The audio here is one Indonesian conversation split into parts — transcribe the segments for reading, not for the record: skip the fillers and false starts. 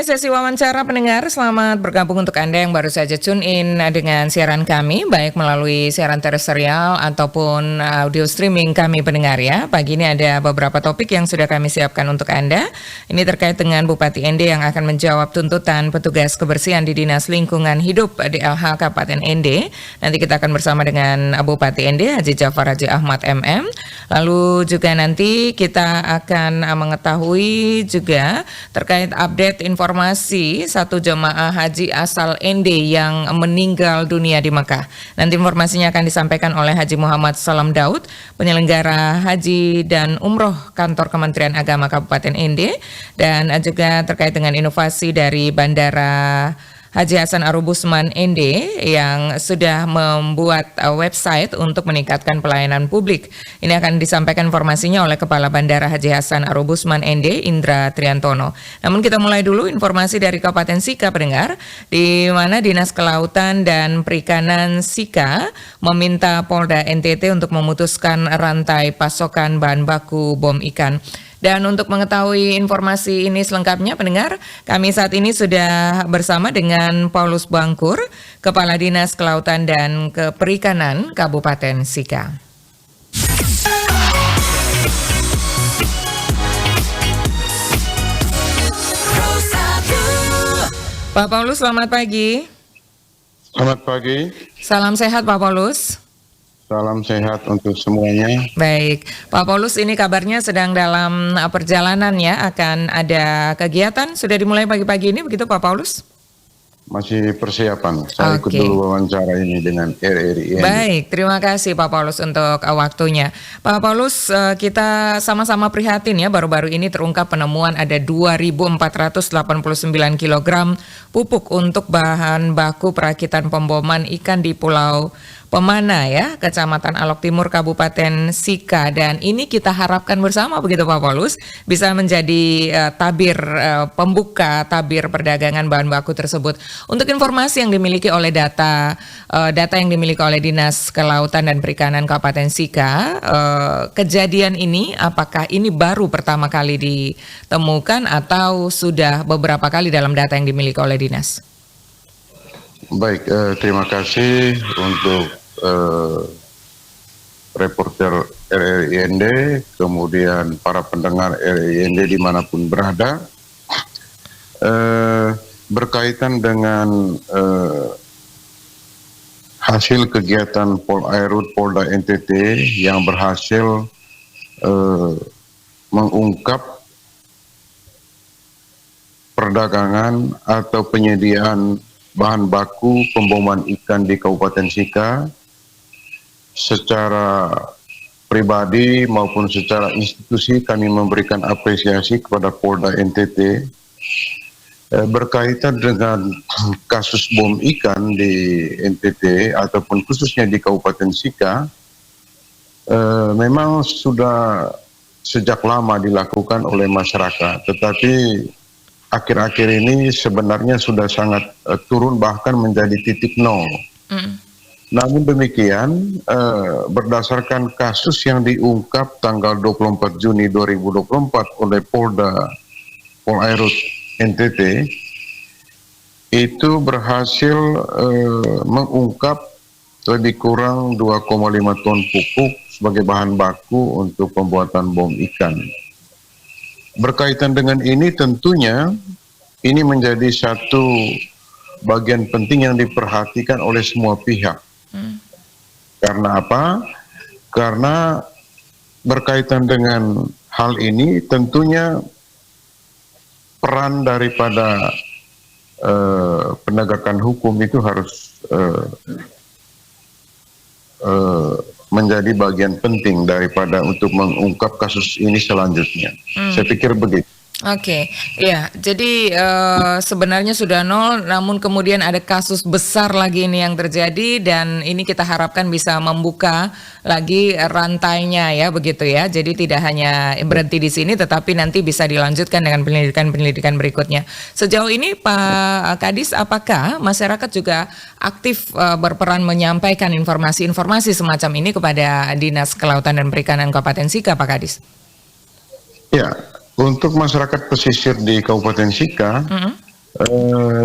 Mulai sesi wawancara pendengar, selamat bergabung untuk Anda yang baru saja tune in dengan siaran kami, baik melalui siaran terestrial ataupun audio streaming kami pendengar ya. Pagi ini ada beberapa topik yang sudah kami siapkan untuk Anda. Ini terkait dengan Bupati ND yang akan menjawab tuntutan petugas kebersihan di Dinas Lingkungan Hidup DLH Kabupaten ND. Nanti kita akan bersama dengan Bupati ND, Haji Jafar Haji Ahmad MM. Lalu juga nanti kita akan mengetahui juga terkait update informasi satu jemaah haji asal ND yang meninggal dunia di Mekah. Nanti informasinya akan disampaikan oleh Haji Muhammad Salam Daud, penyelenggara haji dan umroh kantor Kementerian Agama Kabupaten ND, dan juga terkait dengan inovasi dari Bandara Haji Hasan Arubusman ND yang sudah membuat website untuk meningkatkan pelayanan publik. Ini akan disampaikan informasinya oleh Kepala Bandara Haji Hasan Arubusman ND, Indra Triantono. Namun kita mulai dulu informasi dari Kabupaten Sika pendengar, di mana Dinas Kelautan dan Perikanan Sika meminta Polda NTT untuk memutuskan rantai pasokan bahan baku bom ikan. Dan untuk mengetahui informasi ini selengkapnya pendengar, kami saat ini sudah bersama dengan Paulus Bangkur, Kepala Dinas Kelautan dan Perikanan Kabupaten Sika. Pak Paulus, selamat pagi. Selamat pagi. Salam sehat Pak Paulus. Salam sehat untuk semuanya. Baik, Pak Paulus, ini kabarnya sedang dalam perjalanan ya, akan ada kegiatan, sudah dimulai pagi-pagi ini begitu Pak Paulus? Masih persiapan, saya ikut dulu wawancara ini dengan RRI. Baik, terima kasih Pak Paulus untuk waktunya. Pak Paulus, kita sama-sama prihatin ya, baru-baru ini terungkap penemuan ada 2.489 kg pupuk untuk bahan baku perakitan pemboman ikan di Pulau Pemana ya, Kecamatan Alok Timur, Kabupaten Sika, dan ini kita harapkan bersama begitu Pak Paulus bisa menjadi tabir pembuka tabir perdagangan bahan baku tersebut. Untuk informasi yang dimiliki oleh data yang dimiliki oleh Dinas Kelautan dan Perikanan Kabupaten Sika, kejadian ini apakah ini baru pertama kali ditemukan atau sudah beberapa kali dalam data yang dimiliki oleh Dinas? Baik, terima kasih untuk reporter RRIND, kemudian para pendengar RRIND dimanapun berada, berkaitan dengan hasil kegiatan Polairut Polda NTT yang berhasil mengungkap perdagangan atau penyediaan bahan baku pemboman ikan di Kabupaten Sika. Secara pribadi maupun secara institusi kami memberikan apresiasi kepada Polda NTT berkaitan dengan kasus bom ikan di NTT ataupun khususnya di Kabupaten Sika. Memang sudah sejak lama dilakukan oleh masyarakat, tetapi akhir-akhir ini sebenarnya sudah sangat turun, bahkan menjadi titik nol. Namun demikian, berdasarkan kasus yang diungkap tanggal 24 Juni 2024 oleh Polairut NTT, itu berhasil mengungkap lebih kurang 2,5 ton pupuk sebagai bahan baku untuk pembuatan bom ikan. Berkaitan dengan ini tentunya ini menjadi satu bagian penting yang diperhatikan oleh semua pihak. Karena apa? Karena berkaitan dengan hal ini tentunya peran daripada penegakan hukum itu harus menjadi bagian penting daripada untuk mengungkap kasus ini selanjutnya. Saya pikir begitu. Oke, ya. Jadi sebenarnya sudah nol, namun kemudian ada kasus besar lagi ini yang terjadi, dan ini kita harapkan bisa membuka lagi rantainya ya, begitu ya. Jadi tidak hanya berhenti di sini, tetapi nanti bisa dilanjutkan dengan pendidikan berikutnya. Sejauh ini Pak Kadis, apakah masyarakat juga aktif berperan menyampaikan informasi-informasi semacam ini kepada Dinas Kelautan dan Perikanan Kabupaten Sika, Pak Kadis? Ya. Untuk masyarakat pesisir di Kabupaten Sika,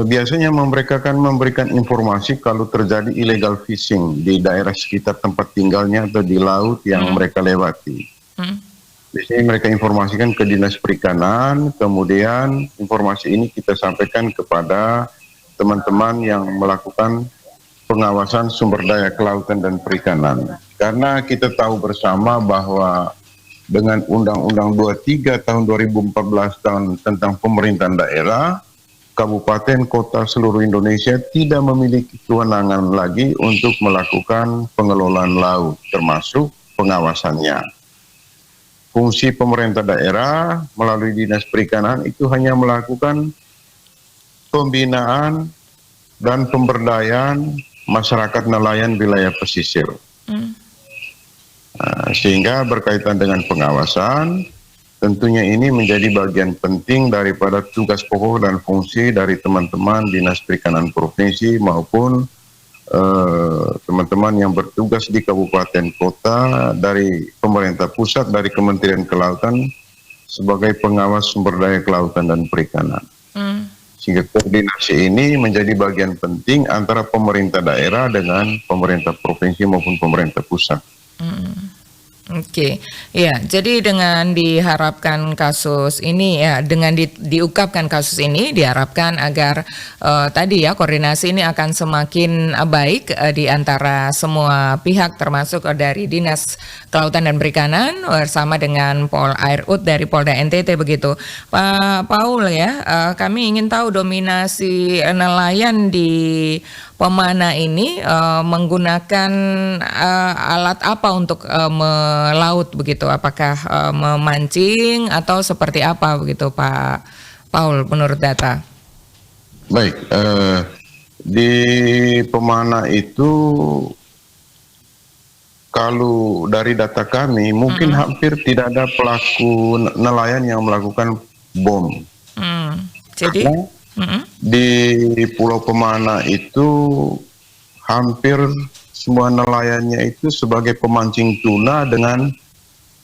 Biasanya mereka akan memberikan informasi kalau terjadi illegal fishing di daerah sekitar tempat tinggalnya atau di laut yang mereka lewati. Biasanya mereka informasikan ke Dinas Perikanan, kemudian informasi ini kita sampaikan kepada teman-teman yang melakukan pengawasan sumber daya kelautan dan perikanan. Karena kita tahu bersama bahwa dengan Undang-Undang 23 tahun 2014 tentang pemerintahan daerah, kabupaten kota seluruh Indonesia tidak memiliki kewenangan lagi untuk melakukan pengelolaan laut, termasuk pengawasannya. Fungsi pemerintah daerah melalui Dinas Perikanan itu hanya melakukan pembinaan dan pemberdayaan masyarakat nelayan wilayah pesisir. Sehingga berkaitan dengan pengawasan, tentunya ini menjadi bagian penting daripada tugas pokok dan fungsi dari teman-teman Dinas Perikanan Provinsi maupun teman-teman yang bertugas di kabupaten kota dari pemerintah pusat, dari Kementerian Kelautan sebagai pengawas sumber daya kelautan dan perikanan. Sehingga koordinasi ini menjadi bagian penting antara pemerintah daerah dengan pemerintah provinsi maupun pemerintah pusat. Oke, ya. Jadi dengan diharapkan kasus ini ya, dengan diungkapkan kasus ini, diharapkan agar tadi ya koordinasi ini akan semakin baik di antara semua pihak, termasuk dari Dinas Kelautan dan Perikanan bersama dengan Pol Air Ud dari Polda NTT begitu, Pak Paul ya. Kami ingin tahu dominasi nelayan di Pemana ini menggunakan alat apa untuk melaut begitu? Apakah memancing atau seperti apa begitu, Pak Paul, menurut data? Baik, di Pemana itu kalau dari data kami mungkin hampir tidak ada pelaku nelayan yang melakukan bom. Jadi di Pulau Pemana itu hampir semua nelayannya itu sebagai pemancing tuna dengan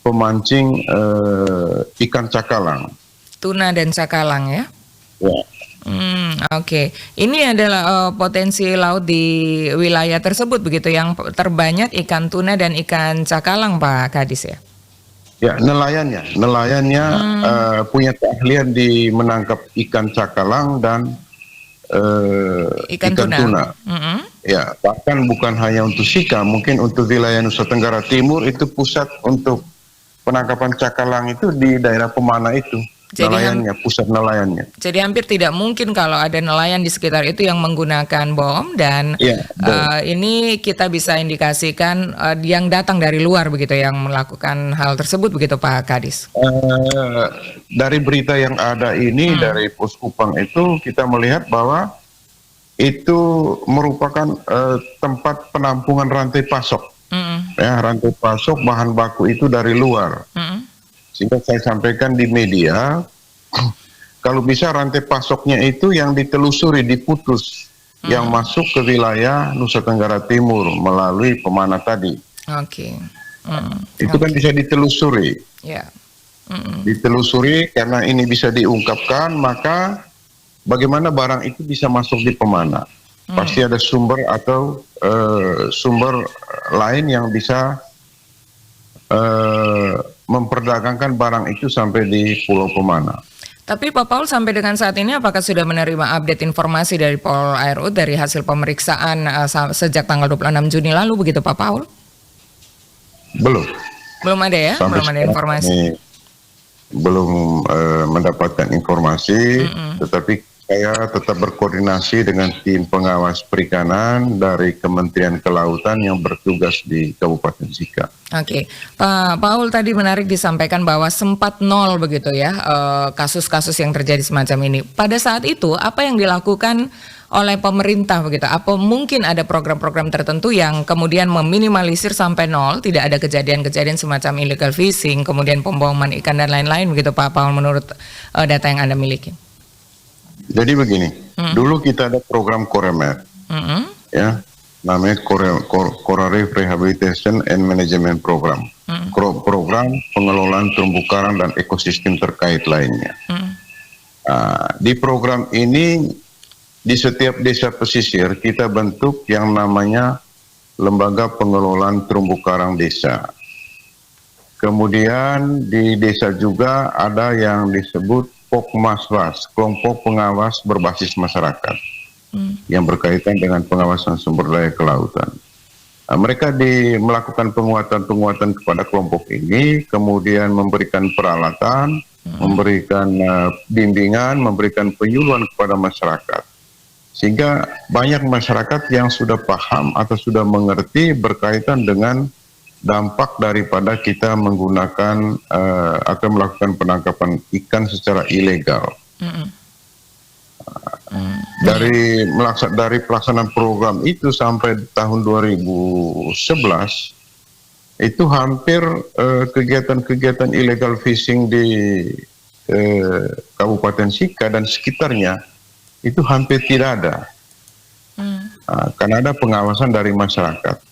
pemancing ikan cakalang. Tuna dan cakalang ya? Ya. Oke. Ini adalah potensi laut di wilayah tersebut begitu yang terbanyak ikan tuna dan ikan cakalang, Pak Kadis ya? Ya, nelayannya punya keahlian di menangkap ikan cakalang dan ikan tuna. Ya, bahkan bukan hanya untuk Sika, mungkin untuk wilayah Nusa Tenggara Timur itu pusat untuk penangkapan cakalang itu di daerah Pemana itu. Jadi nelayannya, pusat nelayannya. Jadi hampir tidak mungkin kalau ada nelayan di sekitar itu yang menggunakan bom dan ini kita bisa indikasikan yang datang dari luar begitu yang melakukan hal tersebut begitu, Pak Kadis. Dari berita yang ada ini dari Pos Kupang itu kita melihat bahwa itu merupakan tempat penampungan rantai pasok. Ya, rantai pasok bahan baku itu dari luar. Sehingga saya sampaikan di media, kalau bisa rantai pasoknya itu yang ditelusuri, diputus, yang masuk ke wilayah Nusa Tenggara Timur melalui Pemana tadi. Oke. Itu kan bisa ditelusuri. Ya. Ditelusuri karena ini bisa diungkapkan, maka bagaimana barang itu bisa masuk di Pemana? Pasti ada sumber atau sumber lain yang bisa memperdagangkan barang itu sampai di Pulau Pemana. Tapi Pak Paul sampai dengan saat ini apakah sudah menerima update informasi dari Pol Air Ud dari hasil pemeriksaan sejak tanggal 26 Juni lalu begitu Pak Paul? Belum. Belum ada ya? Sampai belum ada informasi. Belum mendapatkan informasi, tetapi saya tetap berkoordinasi dengan tim pengawas perikanan dari Kementerian Kelautan yang bertugas di Kabupaten Sika. Oke, Pak Paul tadi menarik disampaikan bahwa sempat nol begitu ya kasus-kasus yang terjadi semacam ini. Pada saat itu apa yang dilakukan oleh pemerintah begitu? Apa mungkin ada program-program tertentu yang kemudian meminimalisir sampai nol, tidak ada kejadian-kejadian semacam illegal fishing, kemudian pemboman ikan dan lain-lain begitu Pak Paul menurut data yang Anda miliki? Jadi begini, dulu kita ada program Koremer, ya, namanya Coral Reef Rehabilitation and Management Program, program pengelolaan terumbu karang dan ekosistem terkait lainnya. Di program ini di setiap desa pesisir kita bentuk yang namanya Lembaga Pengelolaan Terumbu Karang Desa. Kemudian di desa juga ada yang disebut Pokmaswas, kelompok pengawas berbasis masyarakat, yang berkaitan dengan pengawasan sumber daya kelautan. Mereka melakukan penguatan-penguatan kepada kelompok ini, kemudian memberikan peralatan, memberikan bimbingan, memberikan penyuluhan kepada masyarakat. Sehingga banyak masyarakat yang sudah paham atau sudah mengerti berkaitan dengan dampak daripada kita menggunakan atau melakukan penangkapan ikan secara ilegal. Dari pelaksanaan program itu sampai tahun 2011 itu hampir kegiatan-kegiatan illegal fishing di Kabupaten Sika dan sekitarnya itu hampir tidak ada, karena ada pengawasan dari masyarakat.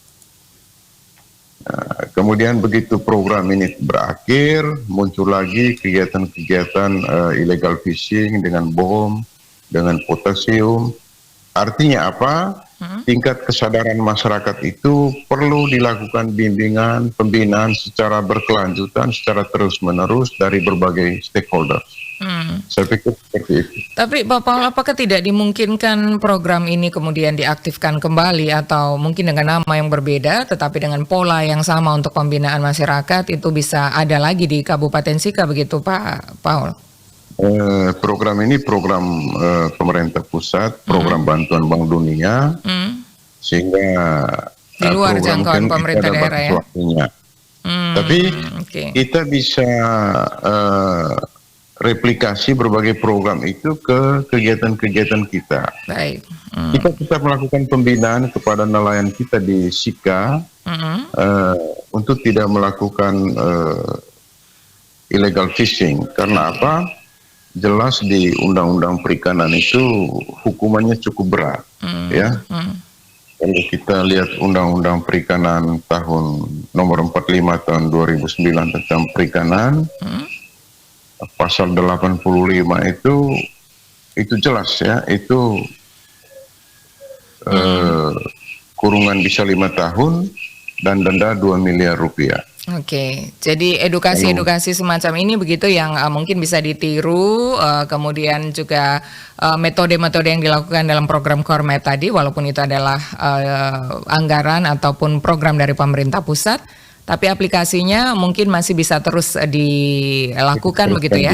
Kemudian begitu program ini berakhir, muncul lagi kegiatan-kegiatan illegal fishing dengan bom, dengan potasium. Artinya apa? Tingkat kesadaran masyarakat itu perlu dilakukan bimbingan, pembinaan secara berkelanjutan, secara terus-menerus dari berbagai stakeholder. Saya pikir seperti itu. Tapi Pak Paul, apakah tidak dimungkinkan program ini kemudian diaktifkan kembali atau mungkin dengan nama yang berbeda tetapi dengan pola yang sama untuk pembinaan masyarakat itu bisa ada lagi di Kabupaten Sika begitu Pak Paul? Program ini program pemerintah pusat, program bantuan Bank Dunia, sehingga di luar jangkauan pemerintah daerah ya. Tapi kita bisa replikasi berbagai program itu ke kegiatan-kegiatan kita. Baik. Kita tetap melakukan pembinaan kepada nelayan kita di Sika untuk tidak melakukan illegal fishing. Karena apa? Jelas di Undang-Undang Perikanan itu hukumannya cukup berat, ya. Kalau kita lihat Undang-Undang Perikanan tahun nomor 45 tahun 2009 tentang perikanan, pasal 85 itu jelas ya, itu kurungan bisa 5 tahun dan denda 2 miliar rupiah. Oke, jadi edukasi-edukasi semacam ini begitu yang mungkin bisa ditiru, kemudian juga metode-metode yang dilakukan dalam program Kormet tadi, walaupun itu adalah anggaran ataupun program dari pemerintah pusat, tapi aplikasinya mungkin masih bisa terus dilakukan begitu ya?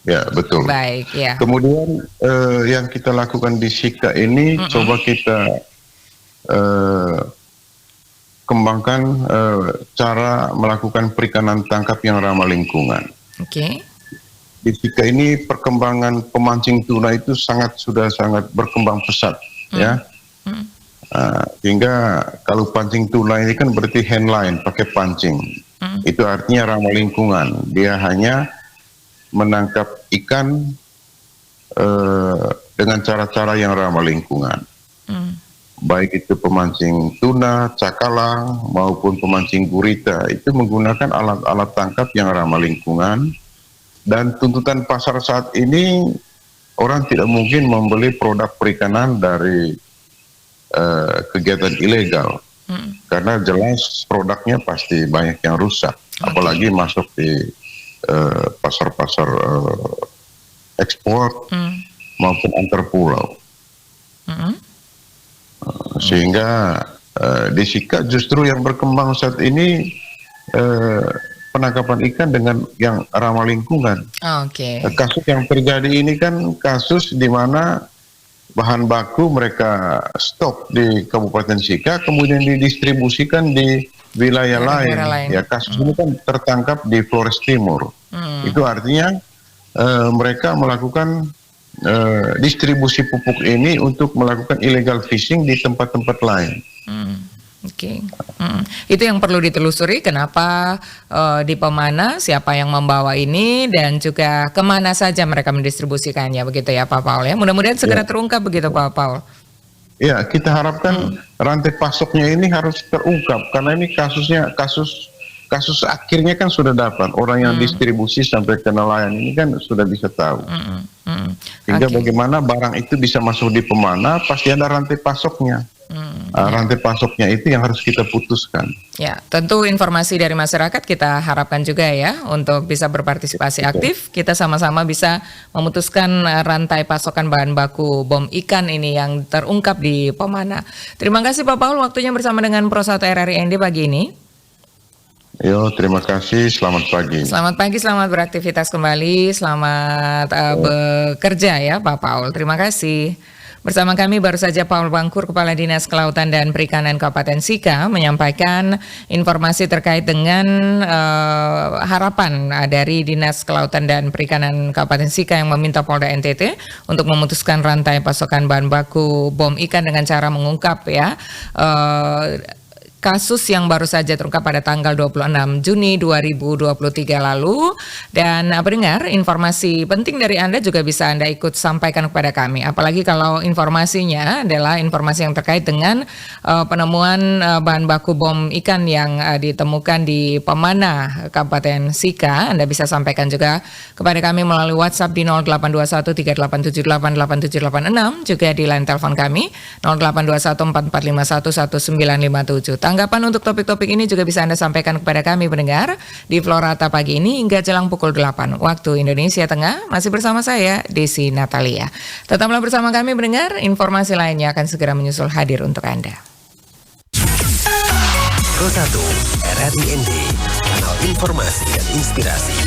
Ya, betul. Baik, ya. Kemudian yang kita lakukan di Sika ini coba kita kembangkan cara melakukan perikanan tangkap yang ramah lingkungan. Oke. Di Sika ini perkembangan pemancing tuna itu sudah sangat berkembang pesat, ya. Hingga kalau pancing tuna ini kan berarti handline, pakai pancing. Itu artinya ramah lingkungan. Dia hanya menangkap ikan dengan cara-cara yang ramah lingkungan. Baik itu pemancing tuna, cakalang, maupun pemancing gurita, itu menggunakan alat-alat tangkap yang ramah lingkungan. Dan tuntutan pasar saat ini, orang tidak mungkin membeli produk perikanan dari kegiatan ilegal. Karena jelas produknya pasti banyak yang rusak. Apalagi masuk di pasar-pasar ekspor maupun antar pulau. Sehingga di Sika justru yang berkembang saat ini penangkapan ikan dengan yang ramah lingkungan. Kasus yang terjadi ini kan kasus di mana bahan baku mereka stok di Kabupaten Sika kemudian didistribusikan di wilayah lain. Ya, kasus ini kan tertangkap di Flores Timur. Itu artinya mereka melakukan distribusi pupuk ini untuk melakukan illegal fishing di tempat-tempat lain. Itu yang perlu ditelusuri, kenapa di Pemana, siapa yang membawa ini, dan juga kemana saja mereka mendistribusikannya, begitu ya Pak Paul ya. Mudah-mudahan segera terungkap begitu Pak Paul. Ya, kita harapkan rantai pasoknya ini harus terungkap, karena ini kasus kasus akhirnya kan sudah dapat, orang yang distribusi sampai ke nelayan ini kan sudah bisa tahu. Sehingga bagaimana barang itu bisa masuk di pemana, pasti ada rantai pasoknya. Rantai pasoknya itu yang harus kita putuskan. Ya, tentu informasi dari masyarakat kita harapkan juga ya untuk bisa berpartisipasi aktif. Kita sama-sama bisa memutuskan rantai pasokan bahan baku bom ikan ini yang terungkap di Pemana. Terima kasih Pak Paul waktunya bersama dengan Pro 1 RRI ND pagi ini. Yo, terima kasih. Selamat pagi. Selamat pagi, selamat beraktivitas kembali, selamat bekerja ya Pak Paul. Terima kasih. Bersama kami baru saja Paul Bangkur, Kepala Dinas Kelautan dan Perikanan Kabupaten Sika, menyampaikan informasi terkait dengan harapan dari Dinas Kelautan dan Perikanan Kabupaten Sika yang meminta Polda NTT untuk memutuskan rantai pasokan bahan baku bom ikan dengan cara mengungkap ya kasus yang baru saja terungkap pada tanggal 26 Juni 2023 lalu. Dan pendengar, informasi penting dari Anda juga bisa Anda ikut sampaikan kepada kami. Apalagi kalau informasinya adalah informasi yang terkait dengan penemuan bahan baku bom ikan yang ditemukan di Pemana, Kabupaten Sika. Anda bisa sampaikan juga kepada kami melalui WhatsApp di 0821 3878 8786, juga di line telepon kami 0821 4451 1957. Tanggapan untuk topik-topik ini juga bisa Anda sampaikan kepada kami pendengar di Florata pagi ini hingga jelang pukul 8 waktu Indonesia Tengah. Masih bersama saya, Desi Natalia. Tetaplah bersama kami pendengar, informasi lainnya akan segera menyusul hadir untuk Anda. Pro 1 RRI ND, kanal informasi dan inspirasi.